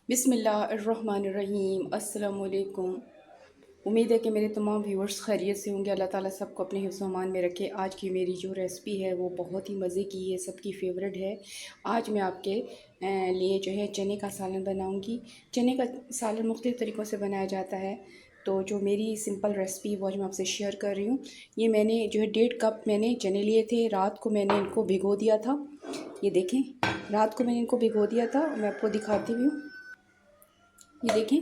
बिस्मिल्लाहिर्रहमानिर्रहीम। अस्सलाम वालेकुम। उम्मीद है कि मेरे तमाम व्यूअर्स खैरियत से होंगे। अल्लाह ताला सबको अपने हिफ्ज़-ओ-अमान में रखे। आज की मेरी जो रेसिपी है वो बहुत ही मज़े की है, सबकी फ़ेवरेट है। आज मैं आपके लिए जो है चने का सालन बनाऊंगी। चने का सालन मुख्तलिफ़ तरीक़ों से बनाया जाता है, तो जो मेरी सिंपल रेसिपी वो आज मैं आपसे शेयर कर रही हूँ। ये मैंने जो है 1.5 कप मैंने चने लिए थे। रात को मैंने इनको भिगो दिया था। ये देखें, रात को मैंने इनको भिगो दिया था। मैं आपको दिखाती भी हूँ। ये देखें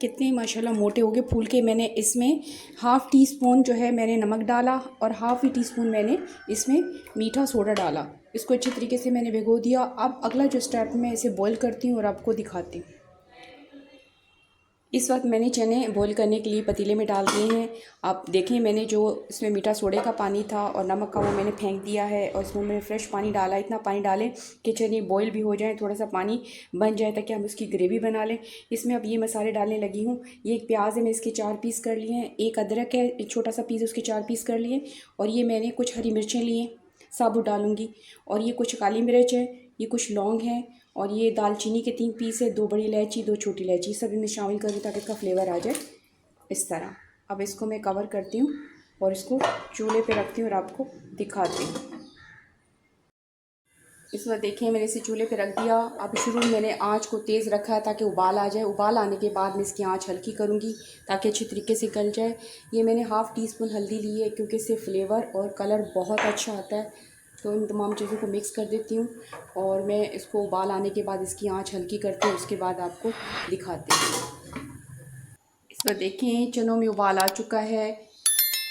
कितने माशाल्लाह मोटे हो गए, फूल के। मैंने इसमें हाफ़ टी स्पून जो है मैंने नमक डाला और हाफ़ ही टी स्पून मैंने इसमें मीठा सोडा डाला। इसको अच्छी तरीके से मैंने भिगो दिया। अब अगला जो स्टेप मैं इसे बॉईल करती हूँ और आपको दिखाती हूँ। इस वक्त मैंने चने बॉईल करने के लिए पतीले में डाल दिए हैं। आप देखें, मैंने जो इसमें मीठा सोडे का पानी था और नमक का वो मैंने फेंक दिया है और इसमें मैंने फ़्रेश पानी डाला। इतना पानी डालें कि चने बॉईल भी हो जाएं, थोड़ा सा पानी बन जाए ताकि हम उसकी ग्रेवी बना लें। इसमें अब ये मसाले डालने लगी हूँ। ये एक प्याज है, मैं इसके 4 पीस कर लिए हैं। एक अदरक है, एक छोटा सा पीस, उसके 4 पीस कर लिए। और ये मैंने कुछ हरी मिर्चें लिए, साबुत डालूँगी। और ये कुछ काली मिर्च है, ये कुछ लौंग हैं, और ये दालचीनी के 3 पीस है, 2 बड़ी इलायची, 2 छोटी इलायची, सब इनमें शामिल करूँ ताकि इसका फ्लेवर आ जाए इस तरह। अब इसको मैं कवर करती हूँ और इसको चूल्हे पे रखती हूँ और आपको दिखाती हूँ। इस वक्त देखिए, मैंने इसे चूल्हे पे रख दिया। अब शुरू में मैंने आँच को तेज़ रखा है ताकि उबाल आ जाए। उबाल आने के बाद मैं इसकी आँच हल्की करूँगी ताकि अच्छी तरीके से गल जाए। ये मैंने हाफ़ टी स्पून हल्दी ली है क्योंकि इससे फ्लेवर और कलर बहुत अच्छा आता है। तो इन तमाम चीज़ों को मिक्स कर देती हूँ और मैं इसको उबाल आने के बाद इसकी आँच हल्की करती हूँ। उसके बाद आपको दिखाती हूँ। इस पर देखें, चनों में उबाल आ चुका है।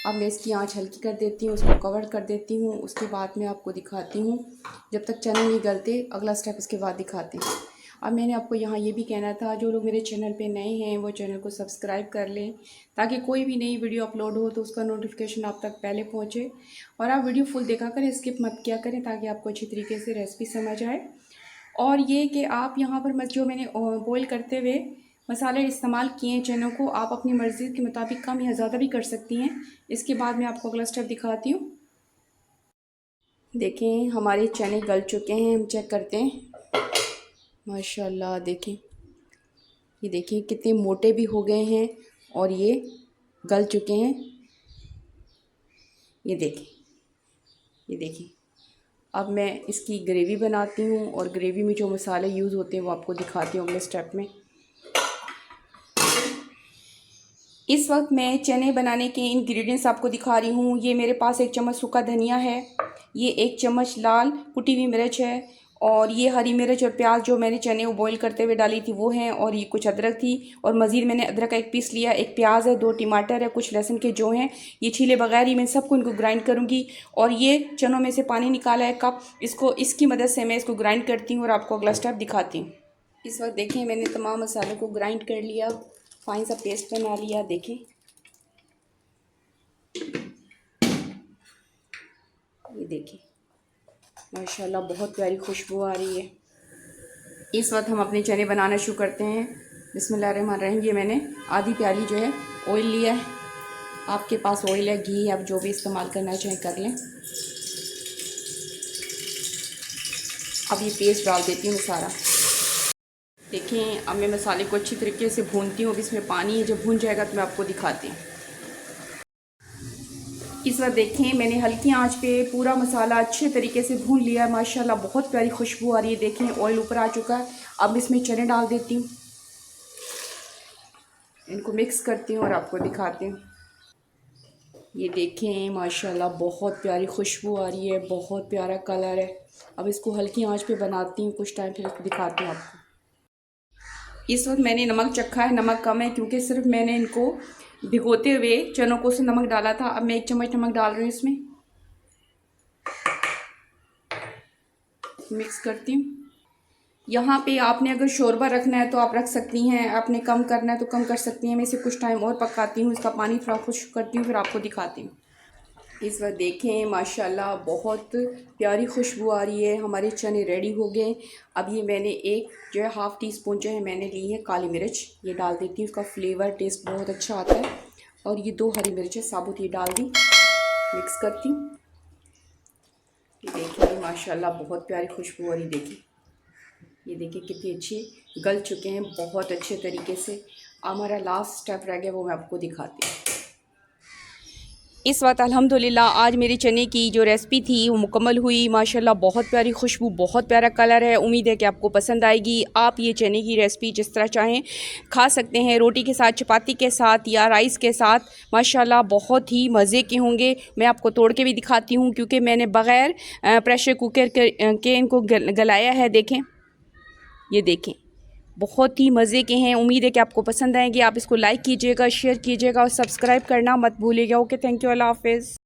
अब मैं इसकी आंच हल्की कर देती हूँ, उसको कवर कर देती हूँ। उसके बाद मैं आपको दिखाती हूँ। जब तक चने नहीं गलते अगला स्टेप इसके बाद दिखाते हैं। अब मैंने आपको यहाँ ये भी कहना था, जो लोग मेरे चैनल पे नए हैं वो चैनल को सब्सक्राइब कर लें ताकि कोई भी नई वीडियो अपलोड हो तो उसका नोटिफिकेशन आप तक पहले पहुँचे। और आप वीडियो फुल देखा करें, स्किप मत किया करें ताकि आपको अच्छी तरीके से रेसिपी समझ आए। और ये कि आप यहाँ पर मत, जो मैंने बॉईल करते हुए मसाले इस्तेमाल किए हैं, चनों को आप अपनी मर्ज़ी के मुताबिक कम या ज़्यादा भी कर सकती हैं। इसके बाद मैं आपको अगला स्टेप दिखाती हूँ। देखें, हमारे चने गल चुके हैं। हम चेक करते हैं। माशाल्लाह देखें, ये देखें कितने मोटे भी हो गए हैं और ये गल चुके हैं। ये देखें, ये देखें। अब मैं इसकी ग्रेवी बनाती हूँ और ग्रेवी में जो मसाले यूज़ होते हैं वो आपको दिखाती हूँ अगले स्टेप में। इस वक्त मैं चने बनाने के इंग्रेडिएंट्स आपको दिखा रही हूँ। ये मेरे पास 1 चम्मच सूखा धनिया है, ये 1 चम्मच लाल कुटी हुई मिर्च है, और ये हरी मिर्च और प्याज जो मैंने चने को बॉईल करते हुए डाली थी वो हैं, और ये कुछ अदरक थी, और मज़ीद मैंने अदरक का 1 पीस लिया, 1 प्याज है, 2 टमाटर है, कुछ लहसुन के जो हैं ये छीले बगैर ही मैं सबको इनको ग्राइंड करूँगी। और ये चनों में से पानी निकाला है कप, इसको इसकी मदद से मैं इसको ग्राइंड करती हूँ और आपको अगला स्टेप दिखाती हूँ। इस वक्त देखें, मैंने तमाम मसालों को ग्राइंड कर लिया, फाइन सा पेस्ट बना लिया। देखें, ये देखिए माशाल्लाह बहुत प्यारी खुशबू आ रही है। इस वक्त हम अपने चने बनाना शुरू करते हैं। बिस्मिल्लाहिर्रहमानिर्रहीम। ये मैंने आधी प्याली जो है ऑयल लिया है। आपके पास ऑयल है, घी है, आप जो भी इस्तेमाल करना चाहें कर लें। अब ये पेस्ट डाल देती हूँ सारा। देखें, अब मैं मसाले को अच्छी तरीके से भूनती हूँ। अब इसमें पानी है, जब भून जाएगा तो मैं आपको दिखाती हूँ। इस वक्त देखें, मैंने हल्की आंच पे पूरा मसाला अच्छे तरीके से भून लिया है। माशाल्लाह बहुत प्यारी खुशबू आ रही है। देखें, ऑयल ऊपर आ चुका है। अब इसमें चने डाल देती हूँ, इनको मिक्स करती हूँ और आपको दिखाती हूँ। ये देखें, माशाल्लाह बहुत प्यारी खुशबू आ रही है, बहुत प्यारा कलर है। अब इसको हल्की आंच पे बनाती हूँ कुछ टाइम, फिर दिखाती हूँ आपको। इस वक्त मैंने नमक चखा है, नमक कम है क्योंकि सिर्फ मैंने इनको भिगोते हुए चनों को से नमक डाला था। अब मैं 1 चम्मच नमक डाल रही हूँ इसमें, मिक्स करती हूँ। यहाँ पे आपने अगर शोरबा रखना है तो आप रख सकती हैं, आपने कम करना है तो कम कर सकती हैं। मैं इसे कुछ टाइम और पकाती हूँ, इसका पानी थोड़ा खुश्क करती हूँ, फिर आपको दिखाती हूँ। इस वक्त देखें, माशाल्लाह बहुत प्यारी खुशबू आ रही है। हमारे चने रेडी हो गए। अब ये मैंने एक जो है हाफ़ टी स्पून जो है मैंने ली है काली मिर्च, ये डाल देती हूँ। उसका फ्लेवर टेस्ट बहुत अच्छा आता है। और ये 2 हरी मिर्चें साबुत ये डाल दी, मिक्स करती हूँ। ये देखिए माशाल्लाह बहुत प्यारी खुशबू आ रही। देखिए, ये देखिए कितने अच्छे गल चुके हैं बहुत अच्छे तरीके से। हमारा लास्ट स्टेप रह गया, वो मैं आपको दिखाती हूँ। इस वक्त अल्हम्दुलिल्लाह आज मेरी चने की जो रेसिपी थी वो मुकम्मल हुई। माशाल्लाह बहुत प्यारी खुशबू, बहुत प्यारा कलर है। उम्मीद है कि आपको पसंद आएगी। आप ये चने की रेसिपी जिस तरह चाहें खा सकते हैं, रोटी के साथ, चपाती के साथ या राइस के साथ। माशाल्लाह बहुत ही मज़े के होंगे। मैं आपको तोड़ के भी दिखाती हूँ क्योंकि मैंने बग़ैर प्रेशर कुकर के इनको गलाया है। देखें, ये देखें, बहुत ही मज़े के हैं। उम्मीद है कि आपको पसंद आएंगे। आप इसको लाइक कीजिएगा, शेयर कीजिएगा और सब्सक्राइब करना मत भूलिएगा। ओके, थैंक यू, अल्लाह हाफ़िज़।